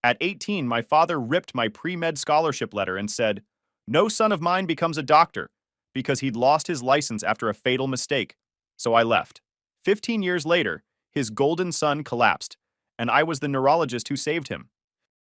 At 18, my father ripped my pre-med scholarship letter and said, "No son of mine becomes a doctor," because he'd lost his license after a fatal mistake. So I left. 15 years later, his golden sun collapsed, and I was the neurologist who saved him.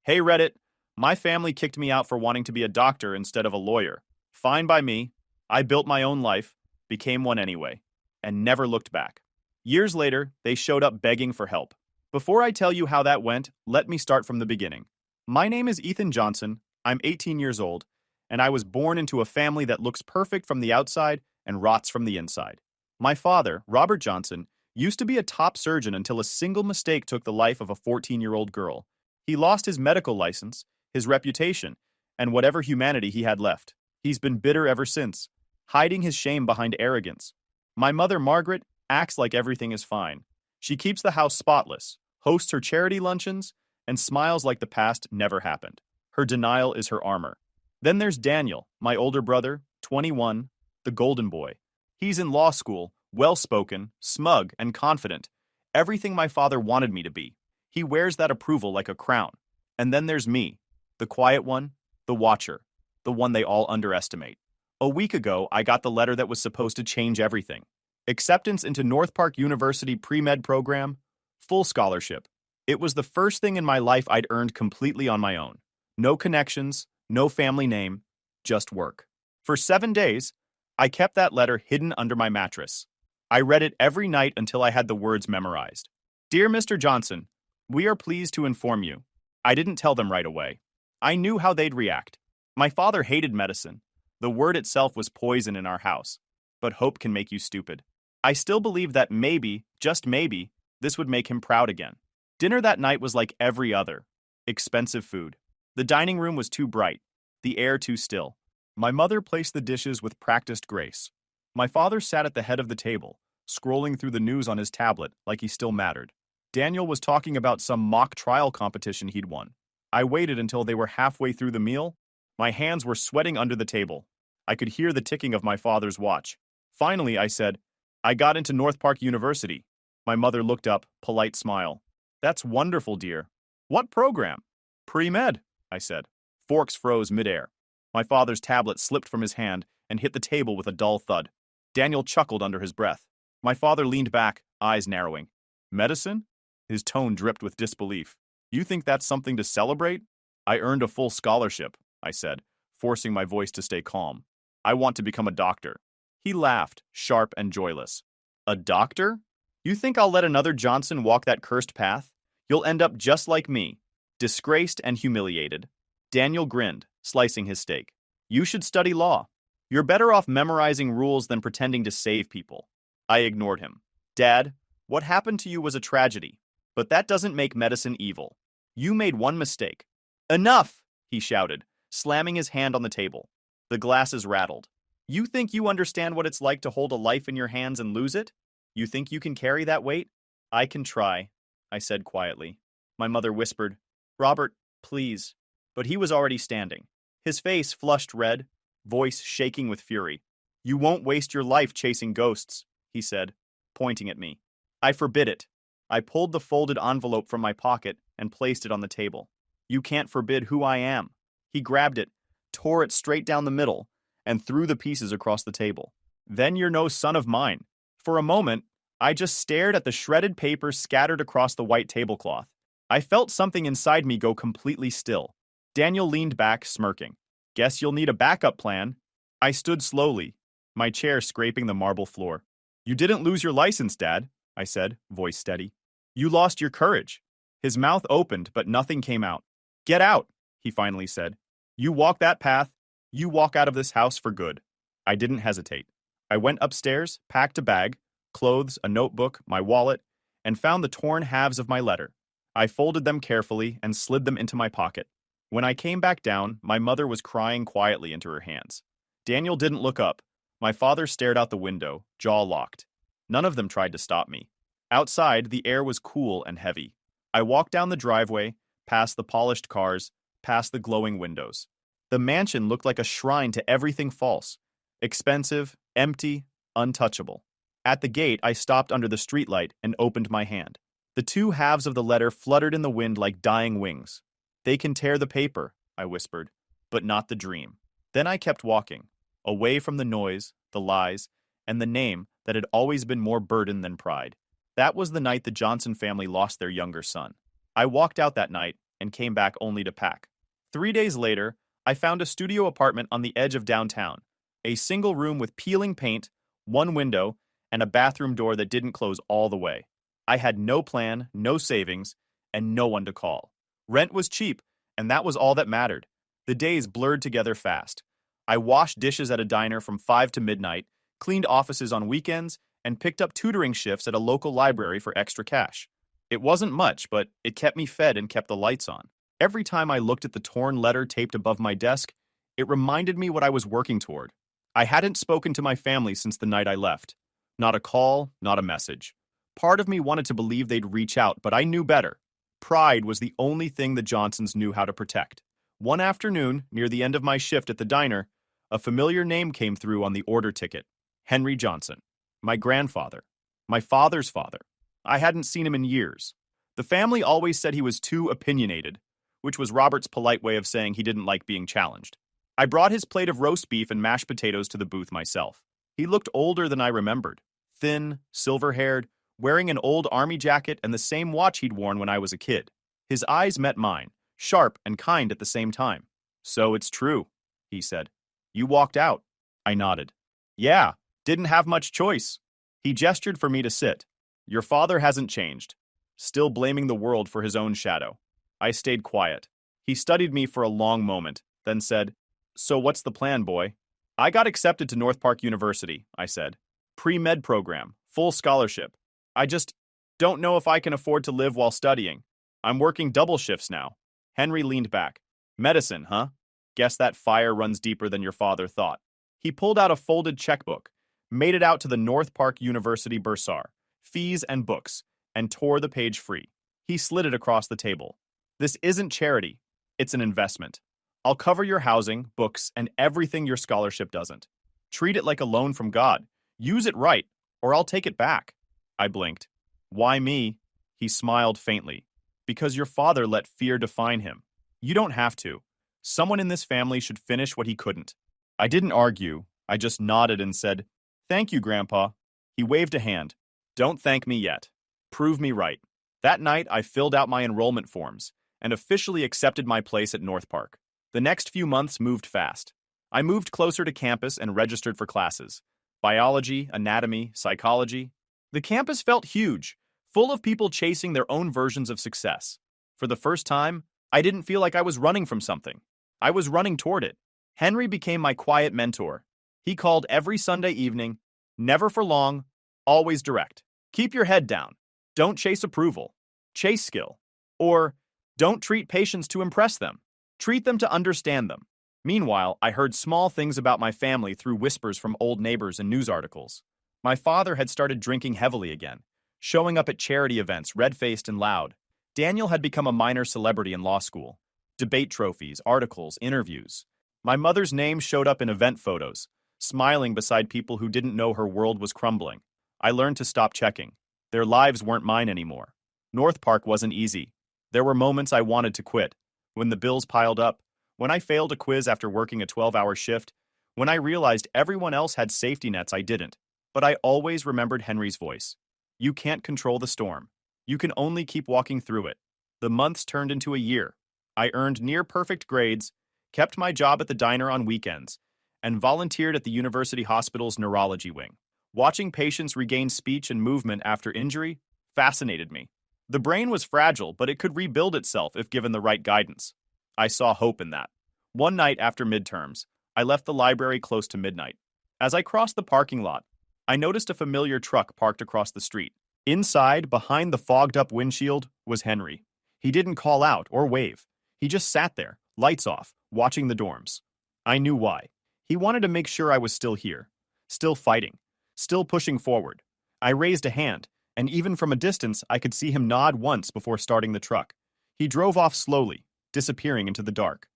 Hey Reddit, my family kicked me out for wanting to be a doctor instead of a lawyer. Fine by me. I built my own life, became one anyway, and never looked back. Years later, they showed up begging for help. Before I tell you how that went, let me start from the beginning. My name is Ethan Johnson, I'm 18 years old, and I was born into a family that looks perfect from the outside and rots from the inside. My father, Robert Johnson, used to be a top surgeon until a single mistake took the life of a 14-year-old girl. He lost his medical license, his reputation, and whatever humanity he had left. He's been bitter ever since, hiding his shame behind arrogance. My mother, Margaret, acts like everything is fine. She keeps the house spotless, hosts her charity luncheons, and smiles like the past never happened. Her denial is her armor. Then there's Daniel, my older brother, 21, the golden boy. He's in law school, well-spoken, smug, and confident. Everything my father wanted me to be. He wears that approval like a crown. And then there's me, the quiet one, the watcher, the one they all underestimate. A week ago, I got the letter that was supposed to change everything. Acceptance into North Park University pre-med program, full scholarship. It was the first thing in my life I'd earned completely on my own. No connections, no family name, just work. For 7 days, I kept that letter hidden under my mattress. I read it every night until I had the words memorized. Dear Mr. Johnson, we are pleased to inform you. I didn't tell them right away. I knew how they'd react. My father hated medicine. The word itself was poison in our house. But hope can make you stupid. I still believed that maybe, just maybe, this would make him proud again. Dinner that night was like every other. Expensive food. The dining room was too bright. The air too still. My mother placed the dishes with practiced grace. My father sat at the head of the table, scrolling through the news on his tablet like he still mattered. Daniel was talking about some mock trial competition he'd won. I waited until they were halfway through the meal. My hands were sweating under the table. I could hear the ticking of my father's watch. Finally, I said, I got into North Park University. My mother looked up, polite smile. That's wonderful, dear. What program? Pre-med, I said. Forks froze midair. My father's tablet slipped from his hand and hit the table with a dull thud. Daniel chuckled under his breath. My father leaned back, eyes narrowing. Medicine? His tone dripped with disbelief. You think that's something to celebrate? I earned a full scholarship, I said, forcing my voice to stay calm. I want to become a doctor. He laughed, sharp and joyless. A doctor? You think I'll let another Johnson walk that cursed path? You'll end up just like me, disgraced and humiliated. Daniel grinned, slicing his steak. You should study law. You're better off memorizing rules than pretending to save people. I ignored him. Dad, what happened to you was a tragedy, but that doesn't make medicine evil. You made one mistake. Enough, he shouted, slamming his hand on the table. The glasses rattled. You think you understand what it's like to hold a life in your hands and lose it? You think you can carry that weight? I can try, I said quietly. My mother whispered, Robert, please. But he was already standing. His face flushed red, voice shaking with fury. You won't waste your life chasing ghosts, he said, pointing at me. I forbid it. I pulled the folded envelope from my pocket and placed it on the table. You can't forbid who I am. He grabbed it, tore it straight down the middle, and threw the pieces across the table. Then you're no son of mine. For a moment, I just stared at the shredded paper scattered across the white tablecloth. I felt something inside me go completely still. Daniel leaned back, smirking. Guess you'll need a backup plan. I stood slowly, my chair scraping the marble floor. You didn't lose your license, Dad, I said, voice steady. You lost your courage. His mouth opened, but nothing came out. Get out, he finally said. You walk that path, you walk out of this house for good. I didn't hesitate. I went upstairs, packed a bag, clothes, a notebook, my wallet, and found the torn halves of my letter. I folded them carefully and slid them into my pocket. When I came back down, my mother was crying quietly into her hands. Daniel didn't look up. My father stared out the window, jaw locked. None of them tried to stop me. Outside, the air was cool and heavy. I walked down the driveway, past the polished cars, past the glowing windows. The mansion looked like a shrine to everything false. Expensive, empty, untouchable. At the gate, I stopped under the streetlight and opened my hand. The two halves of the letter fluttered in the wind like dying wings. They can tear the paper, I whispered, but not the dream. Then I kept walking, away from the noise, the lies, and the name that had always been more burden than pride. That was the night the Johnson family lost their younger son. I walked out that night and came back only to pack. 3 days later, I found a studio apartment on the edge of downtown, a single room with peeling paint, one window, and a bathroom door that didn't close all the way. I had no plan, no savings, and no one to call. Rent was cheap, and that was all that mattered. The days blurred together fast. I washed dishes at a diner from 5 to midnight, cleaned offices on weekends, and picked up tutoring shifts at a local library for extra cash. It wasn't much, but it kept me fed and kept the lights on. Every time I looked at the torn letter taped above my desk, it reminded me what I was working toward. I hadn't spoken to my family since the night I left. Not a call, not a message. Part of me wanted to believe they'd reach out, but I knew better. Pride was the only thing the Johnsons knew how to protect. One afternoon, near the end of my shift at the diner, a familiar name came through on the order ticket. Henry Johnson. My grandfather. My father's father. I hadn't seen him in years. The family always said he was too opinionated, which was Robert's polite way of saying he didn't like being challenged. I brought his plate of roast beef and mashed potatoes to the booth myself. He looked older than I remembered. Thin, silver-haired, wearing an old army jacket and the same watch he'd worn when I was a kid. His eyes met mine, sharp and kind at the same time. "So it's true," he said. "You walked out." I nodded. "Yeah, didn't have much choice." He gestured for me to sit. "Your father hasn't changed. Still blaming the world for his own shadow." I stayed quiet. He studied me for a long moment, then said, "So what's the plan, boy?" "I got accepted to North Park University," I said. "Pre-med program, full scholarship. I just don't know if I can afford to live while studying. I'm working double shifts now." Henry leaned back. "Medicine, huh? Guess that fire runs deeper than your father thought." He pulled out a folded checkbook, made it out to the North Park University bursar, fees and books, and tore the page free. He slid it across the table. "This isn't charity. It's an investment. I'll cover your housing, books, and everything your scholarship doesn't. Treat it like a loan from God. Use it right, or I'll take it back." I blinked. "Why me?" He smiled faintly. "Because your father let fear define him. You don't have to. Someone in this family should finish what he couldn't." I didn't argue. I just nodded and said, "Thank you, Grandpa." He waved a hand. "Don't thank me yet. Prove me right." That night, I filled out my enrollment forms and officially accepted my place at North Park. The next few months moved fast. I moved closer to campus and registered for classes. Biology, anatomy, psychology. The campus felt huge, full of people chasing their own versions of success. For the first time, I didn't feel like I was running from something. I was running toward it. Henry became my quiet mentor. He called every Sunday evening, never for long, always direct. "Keep your head down. Don't chase approval. Chase skill." Or, "Don't treat patients to impress them. Treat them to understand them." Meanwhile, I heard small things about my family through whispers from old neighbors and news articles. My father had started drinking heavily again, showing up at charity events, red-faced and loud. Daniel had become a minor celebrity in law school. Debate trophies, articles, interviews. My mother's name showed up in event photos, smiling beside people who didn't know her world was crumbling. I learned to stop checking. Their lives weren't mine anymore. North Park wasn't easy. There were moments I wanted to quit. When the bills piled up, when I failed a quiz after working a 12-hour shift, when I realized everyone else had safety nets I didn't. But I always remembered Henry's voice. "You can't control the storm. You can only keep walking through it." The months turned into a year. I earned near-perfect grades, kept my job at the diner on weekends, and volunteered at the university hospital's neurology wing. Watching patients regain speech and movement after injury fascinated me. The brain was fragile, but it could rebuild itself if given the right guidance. I saw hope in that. One night after midterms, I left the library close to midnight. As I crossed the parking lot, I noticed a familiar truck parked across the street. Inside, behind the fogged-up windshield, was Henry. He didn't call out or wave. He just sat there, lights off, watching the dorms. I knew why. He wanted to make sure I was still here, still fighting, still pushing forward. I raised a hand, and even from a distance, I could see him nod once before starting the truck. He drove off slowly, disappearing into the dark.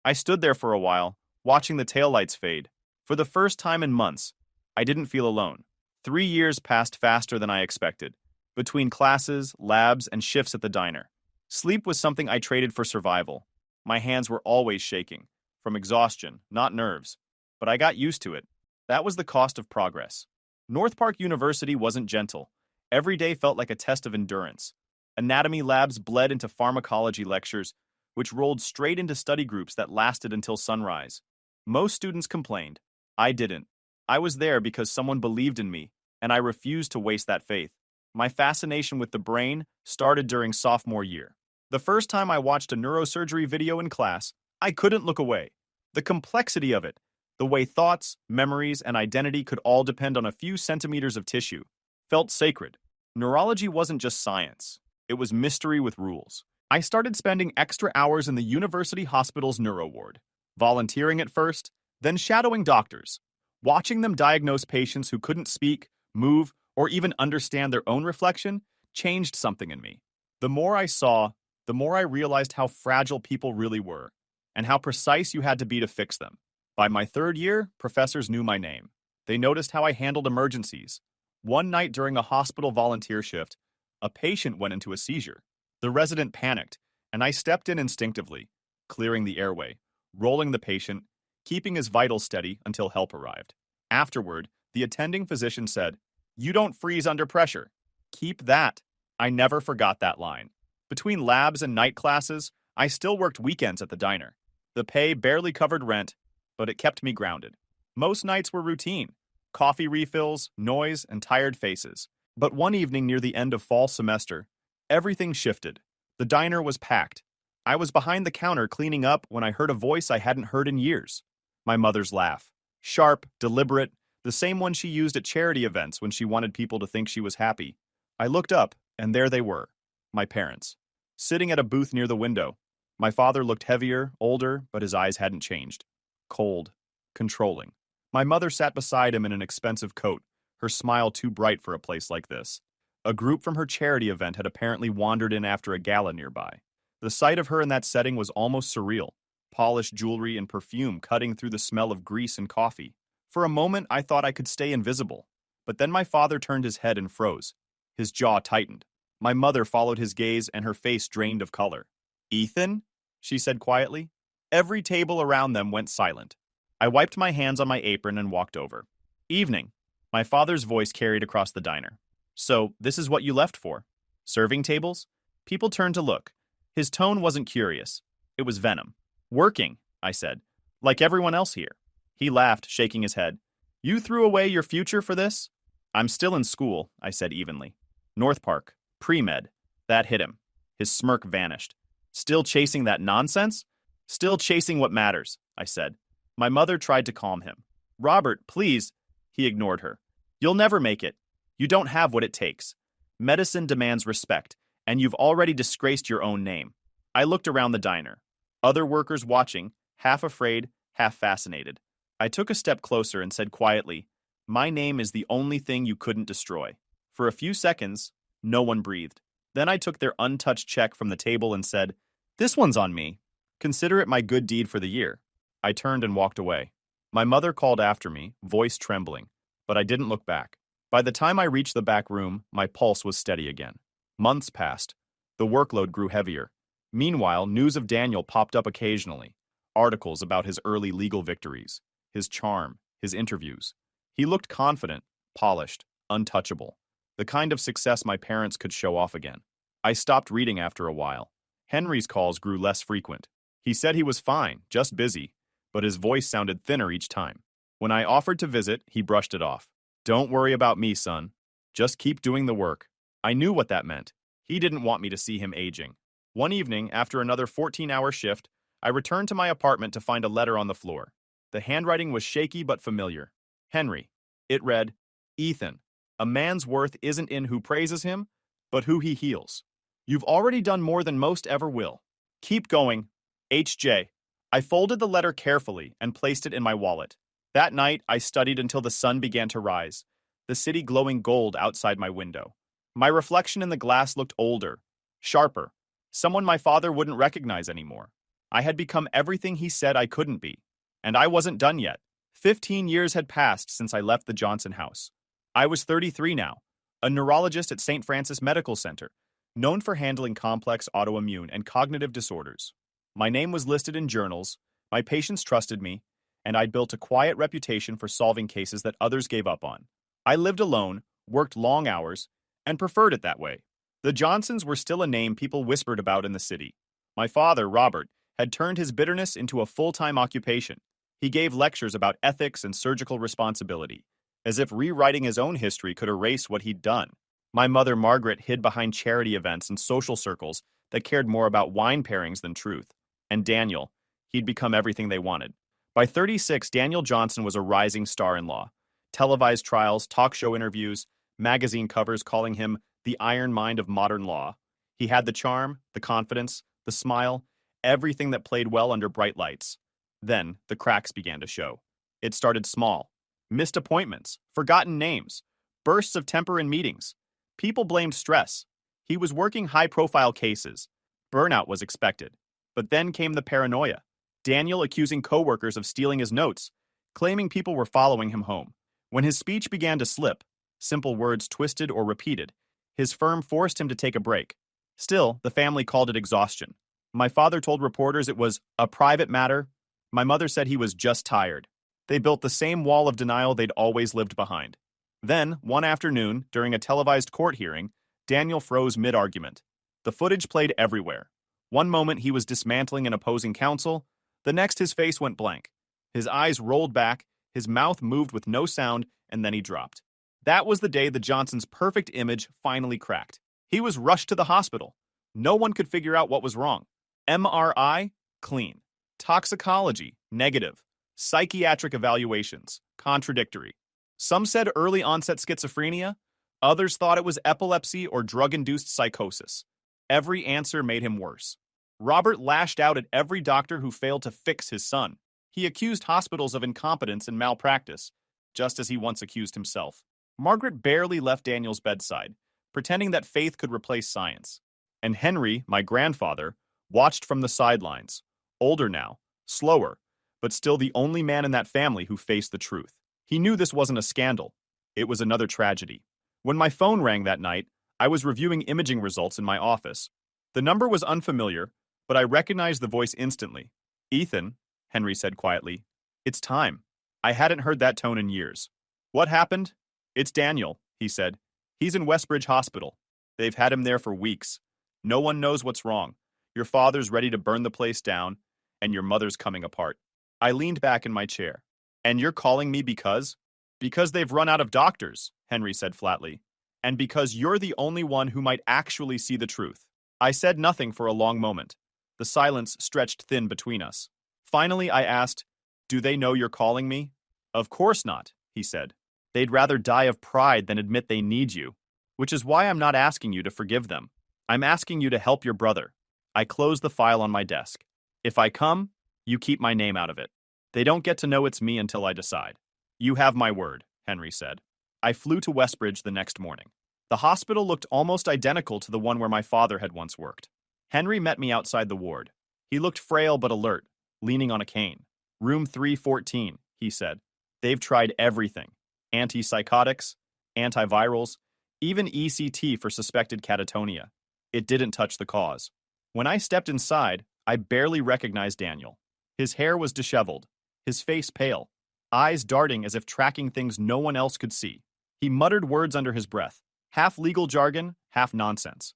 I stood there for a while, watching the taillights fade. For the first time in months, I didn't feel alone. 3 years passed faster than I expected, between classes, labs, and shifts at the diner. Sleep was something I traded for survival. My hands were always shaking, from exhaustion, not nerves. But I got used to it. That was the cost of progress. North Park University wasn't gentle. Every day felt like a test of endurance. Anatomy labs bled into pharmacology lectures, which rolled straight into study groups that lasted until sunrise. Most students complained. I didn't. I was there because someone believed in me, and I refused to waste that faith. My fascination with the brain started during sophomore year. The first time I watched a neurosurgery video in class, I couldn't look away. The complexity of it, the way thoughts, memories, and identity could all depend on a few centimeters of tissue, felt sacred. Neurology wasn't just science. It was mystery with rules. I started spending extra hours in the university hospital's neuro ward, volunteering at first, then shadowing doctors, watching them diagnose patients who couldn't speak, move, or even understand their own reflection changed something in me. The more I saw, the more I realized how fragile people really were, and how precise you had to be to fix them. By my third year, professors knew my name. They noticed how I handled emergencies. One night during a hospital volunteer shift, a patient went into a seizure. The resident panicked, and I stepped in instinctively, clearing the airway, rolling the patient, keeping his vitals steady until help arrived. Afterward, the attending physician said, "You don't freeze under pressure. Keep that." I never forgot that line. Between labs and night classes, I still worked weekends at the diner. The pay barely covered rent, but it kept me grounded. Most nights were routine: coffee refills, noise, and tired faces. But one evening near the end of fall semester, everything shifted. The diner was packed. I was behind the counter cleaning up when I heard a voice I hadn't heard in years. My mother's laugh. Sharp, deliberate, the same one she used at charity events when she wanted people to think she was happy. I looked up, and there they were, my parents, sitting at a booth near the window. My father looked heavier, older, but his eyes hadn't changed. Cold, controlling. My mother sat beside him in an expensive coat, her smile too bright for a place like this. A group from her charity event had apparently wandered in after a gala nearby. The sight of her in that setting was almost surreal. Polished jewelry and perfume cutting through the smell of grease and coffee. For a moment, I thought I could stay invisible. But then my father turned his head and froze. His jaw tightened. My mother followed his gaze and her face drained of color. "Ethan?" she said quietly. Every table around them went silent. I wiped my hands on my apron and walked over. "Evening." My father's voice carried across the diner. "So, this is what you left for? Serving tables?" People turned to look. His tone wasn't curious. It was venom. "Working," I said, "like everyone else here." He laughed, shaking his head. "You threw away your future for this?" "I'm still in school," I said evenly. "North Park, pre-med." That hit him. His smirk vanished. "Still chasing that nonsense?" "Still chasing what matters," I said. My mother tried to calm him. "Robert, please." He ignored her. "You'll never make it. You don't have what it takes. Medicine demands respect, and you've already disgraced your own name." I looked around the diner. Other workers watching, half afraid, half fascinated. I took a step closer and said quietly, "My name is the only thing you couldn't destroy." For a few seconds, no one breathed. Then I took their untouched check from the table and said, "This one's on me. Consider it my good deed for the year." I turned and walked away. My mother called after me, voice trembling, but I didn't look back. By the time I reached the back room, my pulse was steady again. Months passed. The workload grew heavier. Meanwhile, news of Daniel popped up occasionally. Articles about his early legal victories, his charm, his interviews. He looked confident, polished, untouchable. The kind of success my parents could show off again. I stopped reading after a while. Henry's calls grew less frequent. He said he was fine, just busy, but his voice sounded thinner each time. When I offered to visit, he brushed it off. "Don't worry about me, son. Just keep doing the work." I knew what that meant. He didn't want me to see him aging. One evening, after another 14-hour shift, I returned to my apartment to find a letter on the floor. The handwriting was shaky but familiar. Henry. It read, "Ethan, a man's worth isn't in who praises him, but who he heals. You've already done more than most ever will. Keep going. H.J." I folded the letter carefully and placed it in my wallet. That night, I studied until the sun began to rise, the city glowing gold outside my window. My reflection in the glass looked older, sharper, someone my father wouldn't recognize anymore. I had become everything he said I couldn't be. And I wasn't done yet. 15 years had passed since I left the Johnson house. I was 33 now, a neurologist at St. Francis Medical Center, known for handling complex autoimmune and cognitive disorders. My name was listed in journals, my patients trusted me, and I'd built a quiet reputation for solving cases that others gave up on. I lived alone, worked long hours, and preferred it that way. The Johnsons were still a name people whispered about in the city. My father, Robert, had turned his bitterness into a full-time occupation. He gave lectures about ethics and surgical responsibility, as if rewriting his own history could erase what he'd done. My mother, Margaret, hid behind charity events and social circles that cared more about wine pairings than truth. And Daniel, he'd become everything they wanted. By 36, Daniel Johnson was a rising star-in-law. Televised trials, talk show interviews, magazine covers calling him the iron mind of modern law. He had the charm, the confidence, the smile, everything that played well under bright lights. Then, the cracks began to show. It started small. Missed appointments, forgotten names, bursts of temper in meetings. People blamed stress. He was working high-profile cases. Burnout was expected. But then came the paranoia. Daniel accusing coworkers of stealing his notes, claiming people were following him home. When his speech began to slip, simple words twisted or repeated, his firm forced him to take a break. Still, the family called it exhaustion. My father told reporters it was a private matter. My mother said he was just tired. They built the same wall of denial they'd always lived behind. Then, one afternoon, during a televised court hearing, Daniel froze mid-argument. The footage played everywhere. One moment he was dismantling an opposing counsel, the next his face went blank. His eyes rolled back, his mouth moved with no sound, and then he dropped. That was the day the Johnsons' perfect image finally cracked. He was rushed to the hospital. No one could figure out what was wrong. MRI, clean. Toxicology, negative. Psychiatric evaluations, contradictory. Some said early onset schizophrenia, others thought it was epilepsy or drug-induced psychosis. Every answer made him worse. Robert lashed out at every doctor who failed to fix his son. He accused hospitals of incompetence and malpractice, just as he once accused himself. Margaret barely left Daniel's bedside, pretending that faith could replace science. And Henry, my grandfather, watched from the sidelines, older now, slower, but still the only man in that family who faced the truth. He knew this wasn't a scandal. It was another tragedy. When my phone rang that night, I was reviewing imaging results in my office. The number was unfamiliar, but I recognized the voice instantly. "Ethan," Henry said quietly, "it's time." I hadn't heard that tone in years. "What happened?" "It's Daniel," he said. "He's in Westbridge Hospital. They've had him there for weeks. No one knows what's wrong. Your father's ready to burn the place down, and your mother's coming apart." I leaned back in my chair. "And you're calling me because?" "Because they've run out of doctors," Henry said flatly. "And because you're the only one who might actually see the truth." I said nothing for a long moment. The silence stretched thin between us. Finally, I asked, "Do they know you're calling me?" "Of course not," he said. "They'd rather die of pride than admit they need you, which is why I'm not asking you to forgive them. I'm asking you to help your brother." I closed the file on my desk. "If I come, you keep my name out of it. They don't get to know it's me until I decide." "You have my word," Henry said. I flew to Westbridge the next morning. The hospital looked almost identical to the one where my father had once worked. Henry met me outside the ward. He looked frail but alert, leaning on a cane. "Room 314, he said. "They've tried everything. Antipsychotics, antivirals, even ECT for suspected catatonia. It didn't touch the cause." When I stepped inside, I barely recognized Daniel. His hair was disheveled, his face pale, eyes darting as if tracking things no one else could see. He muttered words under his breath, half legal jargon, half nonsense.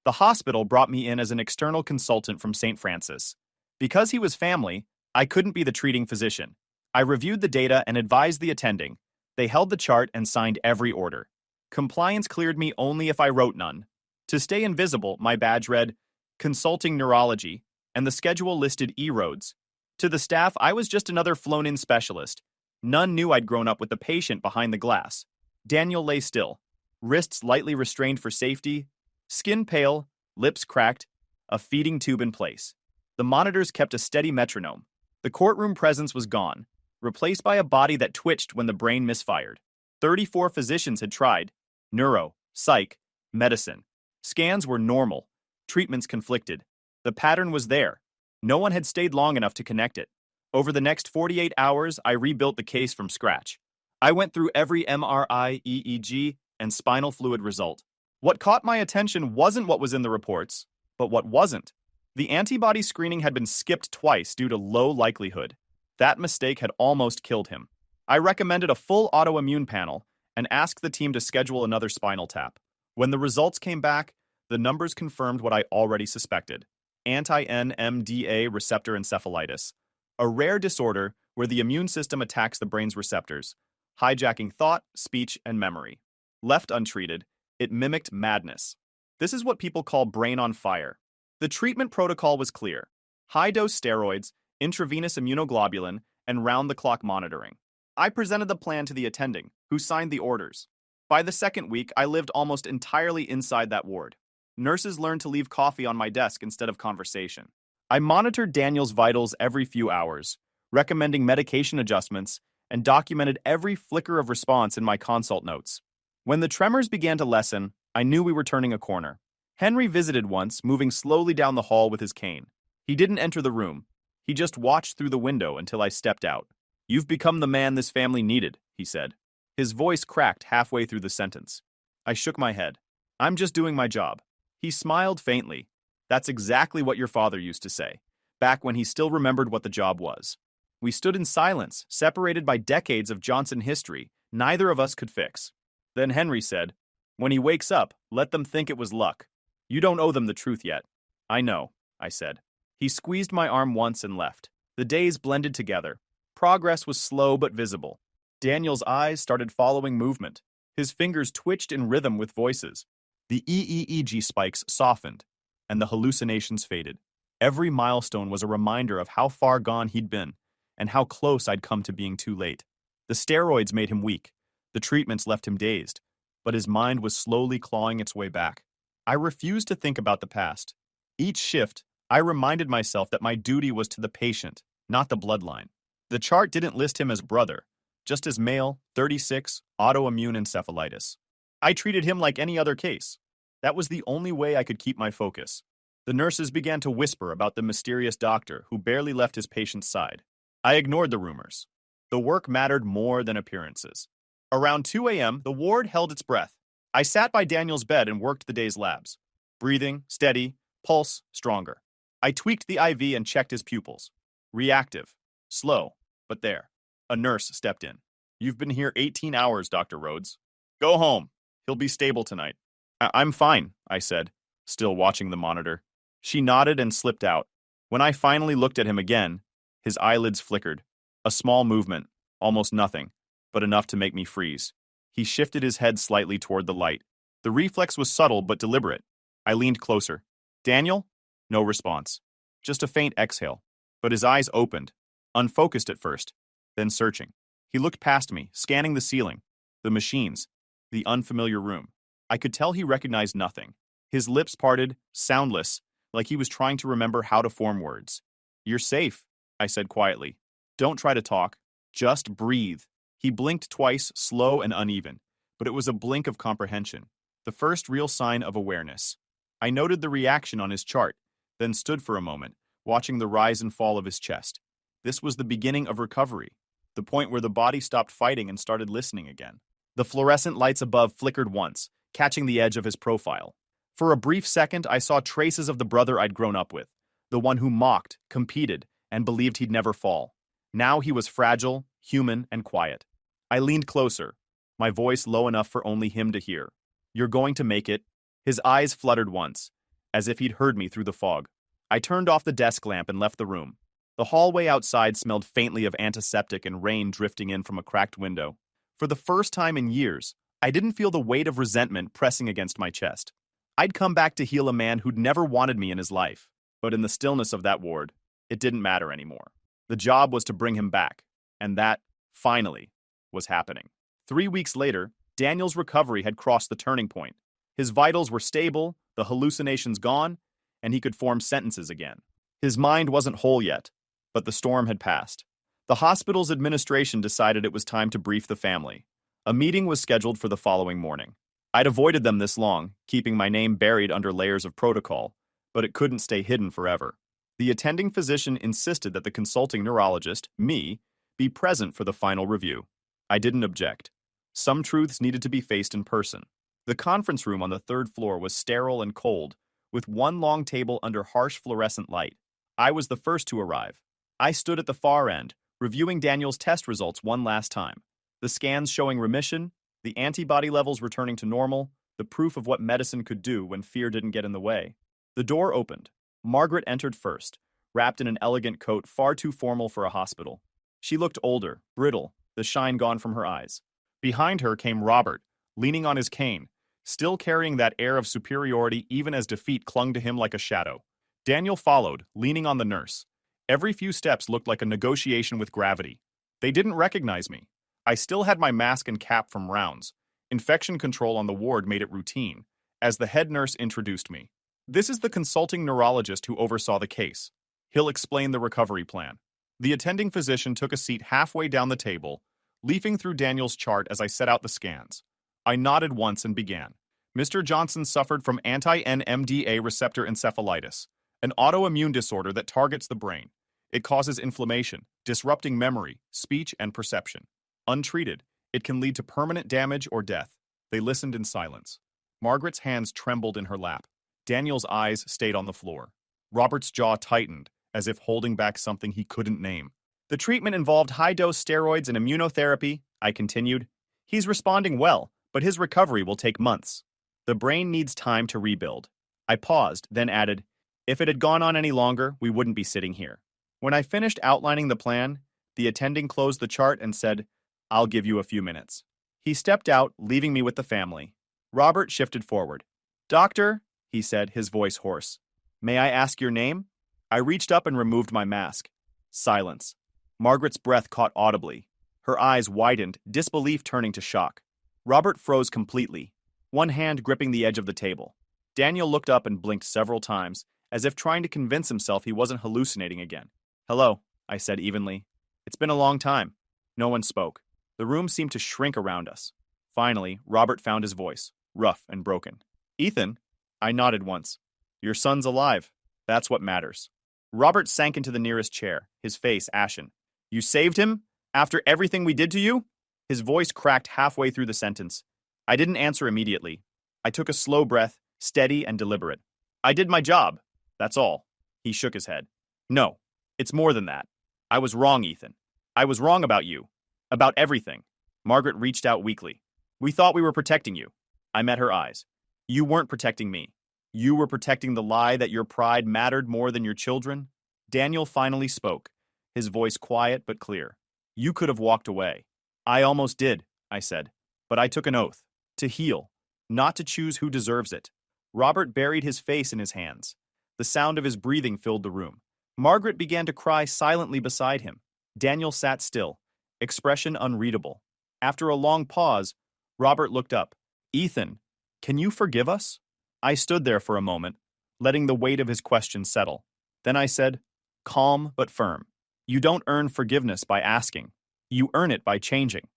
The hospital brought me in as an external consultant from St. Francis. Because he was family, I couldn't be the treating physician. I reviewed the data and advised the attending. They held the chart and signed every order. Compliance cleared me only if I wrote none. To stay invisible, my badge read, "Consulting Neurology," and the schedule listed E-roads. To the staff, I was just another flown-in specialist. None knew I'd grown up with the patient behind the glass. Daniel lay still, wrists lightly restrained for safety, skin pale, lips cracked, a feeding tube in place. The monitors kept a steady metronome. The courtroom presence was gone, replaced by a body that twitched when the brain misfired. 34 physicians had tried. Neuro, psych, medicine. Scans were normal. Treatments conflicted. The pattern was there. No one had stayed long enough to connect it. Over the next 48 hours, I rebuilt the case from scratch. I went through every MRI, EEG, and spinal fluid result. What caught my attention wasn't what was in the reports, but what wasn't. The antibody screening had been skipped twice due to low likelihood. That mistake had almost killed him. I recommended a full autoimmune panel and asked the team to schedule another spinal tap. When the results came back, the numbers confirmed what I already suspected: anti-NMDA receptor encephalitis, a rare disorder where the immune system attacks the brain's receptors, hijacking thought, speech, and memory. Left untreated, it mimicked madness. This is what people call brain on fire. The treatment protocol was clear: high-dose steroids, intravenous immunoglobulin, and round-the-clock monitoring. I presented the plan to the attending, who signed the orders. By the second week, I lived almost entirely inside that ward. Nurses learned to leave coffee on my desk instead of conversation. I monitored Daniel's vitals every few hours, recommending medication adjustments, and documented every flicker of response in my consult notes. When the tremors began to lessen, I knew we were turning a corner. Henry visited once, moving slowly down the hall with his cane. He didn't enter the room. He just watched through the window until I stepped out. "You've become the man this family needed," he said. His voice cracked halfway through the sentence. I shook my head. "I'm just doing my job." He smiled faintly. "That's exactly what your father used to say, back when he still remembered what the job was." We stood in silence, separated by decades of Johnson history neither of us could fix. Then Henry said, "When he wakes up, let them think it was luck. You don't owe them the truth yet." "I know," I said. He squeezed my arm once and left. The days blended together. Progress was slow but visible. Daniel's eyes started following movement. His fingers twitched in rhythm with voices. The EEG spikes softened, and the hallucinations faded. Every milestone was a reminder of how far gone he'd been, and how close I'd come to being too late. The steroids made him weak. The treatments left him dazed, but his mind was slowly clawing its way back. I refused to think about the past. Each shift, I reminded myself that my duty was to the patient, not the bloodline. The chart didn't list him as brother, just as male, 36, autoimmune encephalitis. I treated him like any other case. That was the only way I could keep my focus. The nurses began to whisper about the mysterious doctor who barely left his patient's side. I ignored the rumors. The work mattered more than appearances. Around 2 a.m., the ward held its breath. I sat by Daniel's bed and worked the day's labs. Breathing, steady, pulse, stronger. I tweaked the IV and checked his pupils. Reactive. Slow, but there. A nurse stepped in. "You've been here 18 hours, Dr. Rhodes. Go home. He'll be stable tonight." I'm fine," I said, still watching the monitor. She nodded and slipped out. When I finally looked at him again, his eyelids flickered. A small movement, almost nothing, but enough to make me freeze. He shifted his head slightly toward the light. The reflex was subtle but deliberate. I leaned closer. "Daniel?" No response. Just a faint exhale. But his eyes opened, unfocused at first, then searching. He looked past me, scanning the ceiling, the machines, the unfamiliar room. I could tell he recognized nothing. His lips parted, soundless, like he was trying to remember how to form words. "You're safe," I said quietly. "Don't try to talk. Just breathe." He blinked twice, slow and uneven, but it was a blink of comprehension, the first real sign of awareness. I noted the reaction on his chart, then stood for a moment, watching the rise and fall of his chest. This was the beginning of recovery, the point where the body stopped fighting and started listening again. The fluorescent lights above flickered once, catching the edge of his profile. For a brief second, I saw traces of the brother I'd grown up with, the one who mocked, competed, and believed he'd never fall. Now he was fragile, human, and quiet. I leaned closer, my voice low enough for only him to hear. "You're going to make it." His eyes fluttered once, as if he'd heard me through the fog. I turned off the desk lamp and left the room. The hallway outside smelled faintly of antiseptic and rain drifting in from a cracked window. For the first time in years, I didn't feel the weight of resentment pressing against my chest. I'd come back to heal a man who'd never wanted me in his life, but in the stillness of that ward, it didn't matter anymore. The job was to bring him back, and that, finally, was happening. 3 weeks later, Daniel's recovery had crossed the turning point. His vitals were stable, the hallucinations gone, and he could form sentences again. His mind wasn't whole yet, but the storm had passed. The hospital's administration decided it was time to brief the family. A meeting was scheduled for the following morning. I'd avoided them this long, keeping my name buried under layers of protocol, but it couldn't stay hidden forever. The attending physician insisted that the consulting neurologist, me, be present for the final review. I didn't object. Some truths needed to be faced in person. The conference room on the third floor was sterile and cold, with one long table under harsh fluorescent light. I was the first to arrive. I stood at the far end, reviewing Daniel's test results one last time. The scans showing remission, the antibody levels returning to normal, the proof of what medicine could do when fear didn't get in the way. The door opened. Margaret entered first, wrapped in an elegant coat far too formal for a hospital. She looked older, brittle, the shine gone from her eyes. Behind her came Robert, leaning on his cane, still carrying that air of superiority even as defeat clung to him like a shadow. Daniel followed, leaning on the nurse. Every few steps looked like a negotiation with gravity. They didn't recognize me. I still had my mask and cap from rounds. Infection control on the ward made it routine, as the head nurse introduced me. This is the consulting neurologist who oversaw the case. He'll explain the recovery plan. The attending physician took a seat halfway down the table, leafing through Daniel's chart as I set out the scans. I nodded once and began. Mr. Johnson suffered from anti-NMDA receptor encephalitis, an autoimmune disorder that targets the brain. It causes inflammation, disrupting memory, speech, and perception. Untreated, it can lead to permanent damage or death. They listened in silence. Margaret's hands trembled in her lap. Daniel's eyes stayed on the floor. Robert's jaw tightened, as if holding back something he couldn't name. The treatment involved high-dose steroids and immunotherapy, I continued. He's responding well, but his recovery will take months. The brain needs time to rebuild. I paused, then added, if it had gone on any longer, we wouldn't be sitting here. When I finished outlining the plan, the attending closed the chart and said, I'll give you a few minutes. He stepped out, leaving me with the family. Robert shifted forward. Doctor, he said, his voice hoarse. May I ask your name? I reached up and removed my mask. Silence. Margaret's breath caught audibly. Her eyes widened, disbelief turning to shock. Robert froze completely, one hand gripping the edge of the table. Daniel looked up and blinked several times, as if trying to convince himself he wasn't hallucinating again. Hello, I said evenly. It's been a long time. No one spoke. The room seemed to shrink around us. Finally, Robert found his voice, rough and broken. Ethan? I nodded once. Your son's alive. That's what matters. Robert sank into the nearest chair, his face ashen. You saved him? After everything we did to you? His voice cracked halfway through the sentence. I didn't answer immediately. I took a slow breath, steady and deliberate. I did my job. That's all. He shook his head. No, it's more than that. I was wrong, Ethan. I was wrong about you. About everything. Margaret reached out weakly. We thought we were protecting you. I met her eyes. You weren't protecting me. You were protecting the lie that your pride mattered more than your children. Daniel finally spoke, his voice quiet but clear. You could have walked away. I almost did, I said. But I took an oath. To heal. Not to choose who deserves it. Robert buried his face in his hands. The sound of his breathing filled the room. Margaret began to cry silently beside him. Daniel sat still, expression unreadable. After a long pause, Robert looked up. Ethan, can you forgive us? I stood there for a moment, letting the weight of his question settle. Then I said, calm but firm. You don't earn forgiveness by asking. You earn it by changing.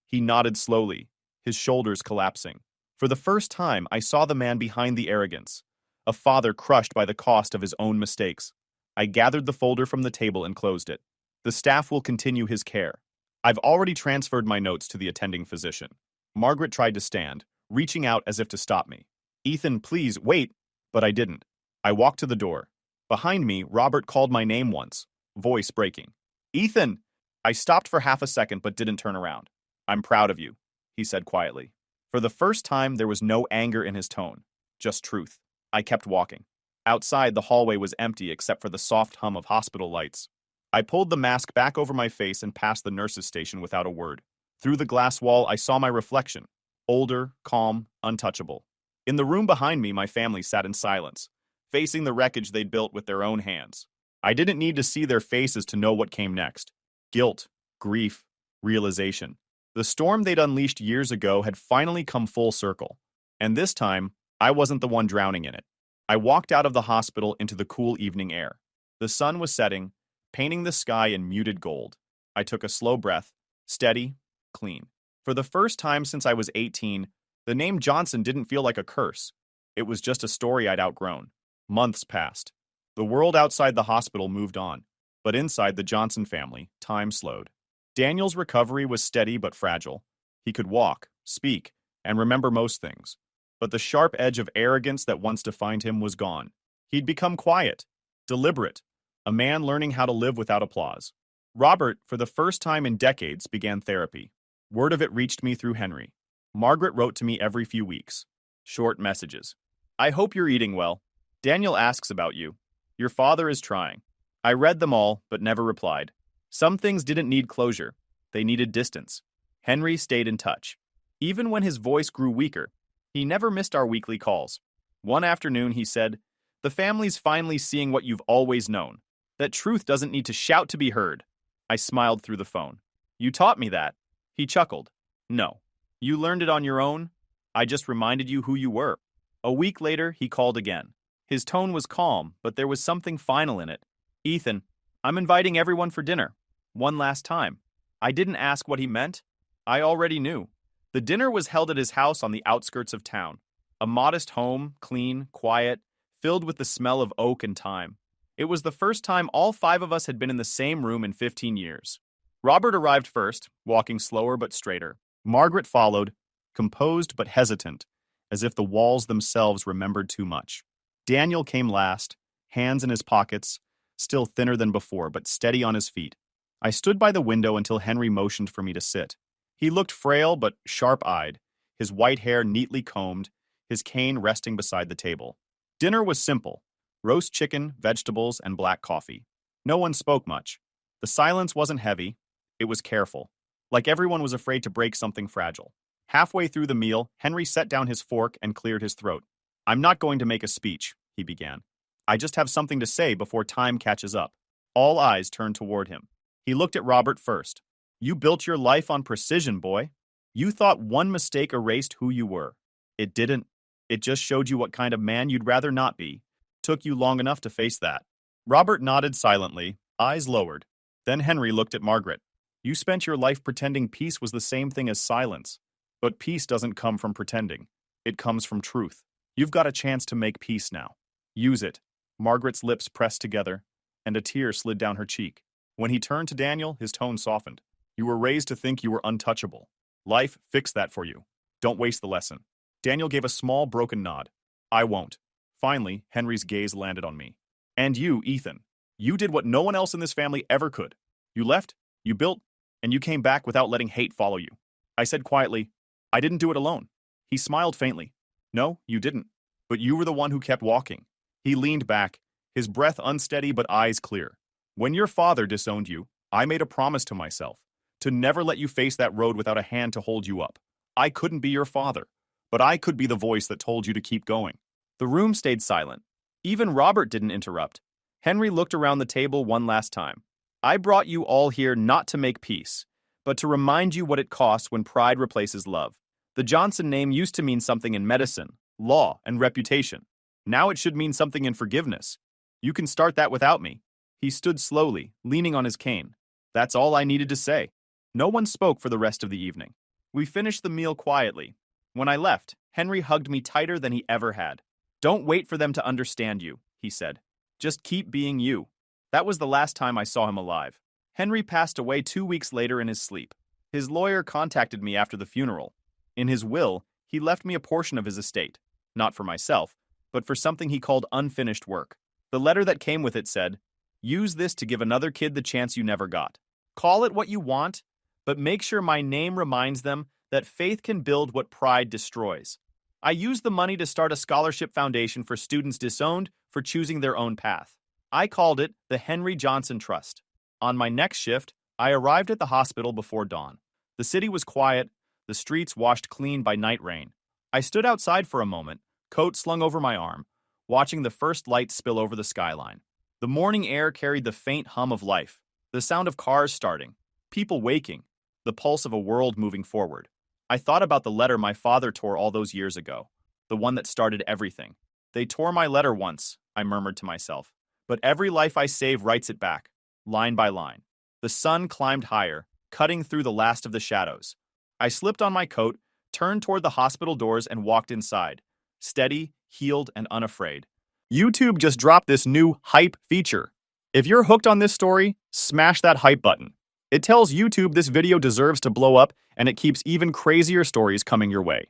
He nodded slowly, his shoulders collapsing. For the first time, I saw the man behind the arrogance, a father crushed by the cost of his own mistakes. I gathered the folder from the table and closed it. The staff will continue his care. I've already transferred my notes to the attending physician. Margaret tried to stand, reaching out as if to stop me. Ethan, please, wait. But I didn't. I walked to the door. Behind me, Robert called my name once, voice breaking. Ethan! I stopped for half a second but didn't turn around. I'm proud of you, he said quietly. For the first time, there was no anger in his tone, just truth. I kept walking. Outside, the hallway was empty except for the soft hum of hospital lights. I pulled the mask back over my face and passed the nurse's station without a word. Through the glass wall, I saw my reflection, older, calm, untouchable. In the room behind me, my family sat in silence, facing the wreckage they'd built with their own hands. I didn't need to see their faces to know what came next. Guilt, grief, realization. The storm they'd unleashed years ago had finally come full circle. And this time, I wasn't the one drowning in it. I walked out of the hospital into the cool evening air. The sun was setting, painting the sky in muted gold. I took a slow breath, steady, clean. For the first time since I was 18, the name Johnson didn't feel like a curse. It was just a story I'd outgrown. Months passed. The world outside the hospital moved on, but inside the Johnson family, time slowed. Daniel's recovery was steady but fragile. He could walk, speak, and remember most things. but the sharp edge of arrogance that once defined him was gone. He'd become quiet, deliberate, a man learning how to live without applause. Robert, for the first time in decades, began therapy. Word of it reached me through Henry. Margaret wrote to me every few weeks. Short messages. I hope you're eating well. Daniel asks about you. Your father is trying. I read them all, but never replied. Some things didn't need closure. They needed distance. Henry stayed in touch. Even when his voice grew weaker, he never missed our weekly calls. One afternoon, he said, "The family's finally seeing what you've always known. That truth doesn't need to shout to be heard." I smiled through the phone. You taught me that. He chuckled. No. You learned it on your own. I just reminded you who you were. A week later, he called again. His tone was calm, but there was something final in it. Ethan, I'm inviting everyone for dinner. One last time. I didn't ask what he meant. I already knew. The dinner was held at his house on the outskirts of town. A modest home, clean, quiet, filled with the smell of oak and thyme. It was the first time all 5 of us had been in the same room in 15 years. Robert arrived first, walking slower but straighter. Margaret followed, composed but hesitant, as if the walls themselves remembered too much. Daniel came last, hands in his pockets, still thinner than before, but steady on his feet. I stood by the window until Henry motioned for me to sit. He looked frail but sharp-eyed, his white hair neatly combed, his cane resting beside the table. Dinner was simple. Roast chicken, vegetables, and black coffee. No one spoke much. The silence wasn't heavy. It was careful, like everyone was afraid to break something fragile. Halfway through the meal, Henry set down his fork and cleared his throat. I'm not going to make a speech, he began. I just have something to say before time catches up. All eyes turned toward him. He looked at Robert first. You built your life on precision, boy. You thought one mistake erased who you were. It didn't. It just showed you what kind of man you'd rather not be. Took you long enough to face that. Robert nodded silently, eyes lowered. Then Henry looked at Margaret. You spent your life pretending peace was the same thing as silence. But peace doesn't come from pretending. It comes from truth. You've got a chance to make peace now. Use it. Margaret's lips pressed together, and a tear slid down her cheek. When he turned to Daniel, his tone softened. You were raised to think you were untouchable. Life fixed that for you. Don't waste the lesson. Daniel gave a small, broken nod. I won't. Finally, Henry's gaze landed on me. And you, Ethan. You did what no one else in this family ever could. You left, you built, and you came back without letting hate follow you. I said quietly, I didn't do it alone. He smiled faintly. No, you didn't. But you were the one who kept walking. He leaned back, his breath unsteady but eyes clear. When your father disowned you, I made a promise to myself to never let you face that road without a hand to hold you up. I couldn't be your father, but I could be the voice that told you to keep going. The room stayed silent. Even Robert didn't interrupt. Henry looked around the table one last time. I brought you all here not to make peace, but to remind you what it costs when pride replaces love. The Johnson name used to mean something in medicine, law, and reputation. Now it should mean something in forgiveness. You can start that without me. He stood slowly, leaning on his cane. That's all I needed to say. No one spoke for the rest of the evening. We finished the meal quietly. When I left, Henry hugged me tighter than he ever had. Don't wait for them to understand you, he said. Just keep being you. That was the last time I saw him alive. Henry passed away 2 weeks later in his sleep. His lawyer contacted me after the funeral. In his will, he left me a portion of his estate. Not for myself, but for something he called unfinished work. The letter that came with it said, use this to give another kid the chance you never got. Call it what you want, but make sure my name reminds them that faith can build what pride destroys. I used the money to start a scholarship foundation for students disowned for choosing their own path. I called it the Henry Johnson Trust. On my next shift, I arrived at the hospital before dawn. The city was quiet, the streets washed clean by night rain. I stood outside for a moment, coat slung over my arm, watching the first light spill over the skyline. The morning air carried the faint hum of life, the sound of cars starting, people waking, the pulse of a world moving forward. I thought about the letter my father tore all those years ago, the one that started everything. They tore my letter once, I murmured to myself, but every life I save writes it back, line by line. The sun climbed higher, cutting through the last of the shadows. I slipped on my coat, turned toward the hospital doors and walked inside, steady, healed, and unafraid. YouTube just dropped this new hype feature. If you're hooked on this story, smash that hype button. It tells YouTube this video deserves to blow up, and it keeps even crazier stories coming your way.